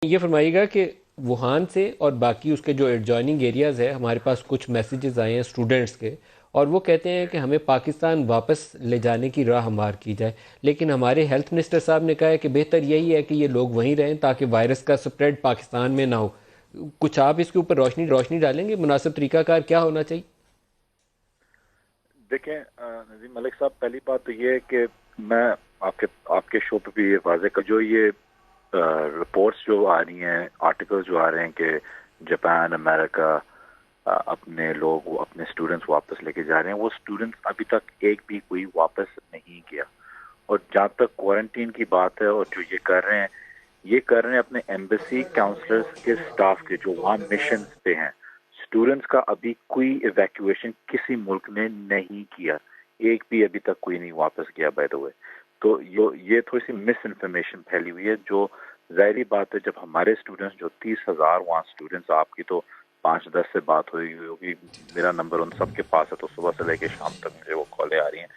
یہ فرمائیے گا کہ ووہان سے اور باقی اس کے جو ایڈجوائننگ ایریاز ہے، ہمارے پاس کچھ میسیجز آئے ہیں اسٹوڈنٹس کے، اور وہ کہتے ہیں کہ ہمیں پاکستان واپس لے جانے کی راہ ہموار کی جائے، لیکن ہمارے ہیلتھ منسٹر صاحب نے کہا ہے کہ بہتر یہی ہے کہ یہ لوگ وہیں رہیں تاکہ وائرس کا سپریڈ پاکستان میں نہ ہو۔ کچھ آپ اس کے اوپر روشنی ڈالیں گے، مناسب طریقہ کار کیا ہونا چاہیے؟ دیکھیں نظیم ملک صاحب، پہلی بات تو یہ ہے کہ میں آپ کے شو پہ بھی یہ واضح کر، جو یہ رپورٹس جو آ رہی ہیں، آرٹیکل جو آ رہے ہیں کہ جاپان، امریکہ اپنے لوگ اپنے اسٹوڈنٹس واپس لے کے جا رہے ہیں، وہ اسٹوڈنٹس ابھی تک ایک بھی کوئی واپس نہیں گیا۔ اور جہاں تک کوارنٹین کی بات ہے، اور جو یہ کر رہے ہیں اپنے ایمبیسی کاؤنسلرز کے سٹاف کے جو وہاں مشنز پہ ہیں۔ اسٹوڈنٹس کا ابھی کوئی ایویکویشن کسی ملک نے نہیں کیا، ایک بھی ابھی تک کوئی نہیں واپس گیا بائی دا وے۔ تو یہ تھوڑی سی مس انفارمیشن پھیلی ہوئی ہے، جو ظاہری بات ہے جب ہمارے اسٹوڈنٹس جو 30,000 وہاں اسٹوڈنٹس، آپ کی تو 5-10 سے بات ہوئی ہوگی، میرا نمبر ان سب کے پاس ہے، تو صبح سے لے کے شام تک مجھے وہ کالیں آ رہی ہیں۔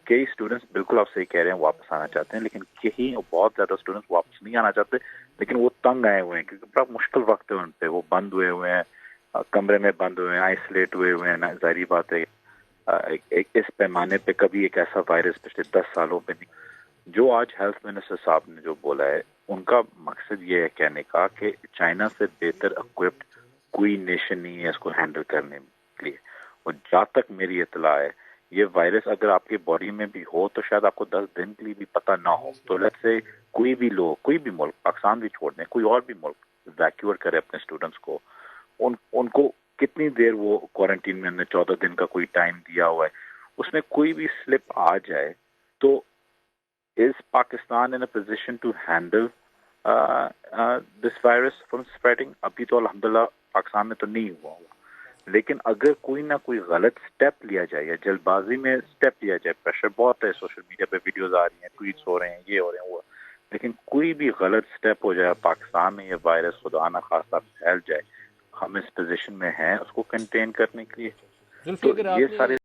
کئی اسٹوڈنٹس بالکل آپ صحیح کہہ رہے ہیں واپس آنا چاہتے ہیں، لیکن کہیں بہت زیادہ اسٹوڈنٹس واپس نہیں آنا چاہتے، لیکن وہ تنگ آئے ہوئے ہیں کیونکہ بڑا مشکل وقت ہے ان پہ، وہ بند ہوئے ہیں، کمرے میں بند ہوئے ہیں، آئسولیٹ ہوئے ہیں۔ ظاہری بات ہے اس پیمانے پہ کبھی ایک ایسا وائرس پچھلے 10 سالوں پہ نہیں۔ جو آج ہیلتھ منسٹر صاحب نے جو بولا ہے، ان کا مقصد یہ ہے کہنے کا کہ چائنا سے بہتر اکوپڈ کوئی نیشن نہیں ہے اس کو ہینڈل کرنے کے لیے۔ اور جہاں تک میری اطلاع ہے، یہ وائرس اگر آپ کے باڈی میں بھی ہو تو شاید آپ کو 10 دن کے لیے بھی پتہ نہ ہو۔ تو لیٹس سے کوئی بھی لوگ، کوئی بھی ملک، پاکستان بھی چھوڑ دیں، کوئی اور بھی ملک ایویکیویٹ کرے اپنے اسٹوڈنٹس کو، ان کو کتنی دیر وہ کوارنٹین میں، ہم نے 14 دن کا کوئی ٹائم دیا ہوا ہے، اس میں کوئی بھی سلپ آ جائے تو is Pakistan in a position to handle this virus from spreading? ابھی تو الحمدللہ پاکستان میں تو نہیں ہوا، لیکن اگر کوئی نہ کوئی غلط سٹیپ لیا جائے یا جلد بازی میں سٹیپ لیا جائے، پریشر بہت ہے، سوشل میڈیا پہ ویڈیوز آ رہی ہیں، ٹویٹس ہو رہے ہیں، یہ ہو رہے ہیں، وہ، لیکن کوئی بھی غلط سٹیپ ہو جائے پاکستان میں، یہ وائرس خدا نہ خواستہ پھیل جائے، ہم اس پوزیشن میں ہیں اس کو کنٹین کرنے کے لیے۔ زلفی، تو اگر یہ آپ نے سارے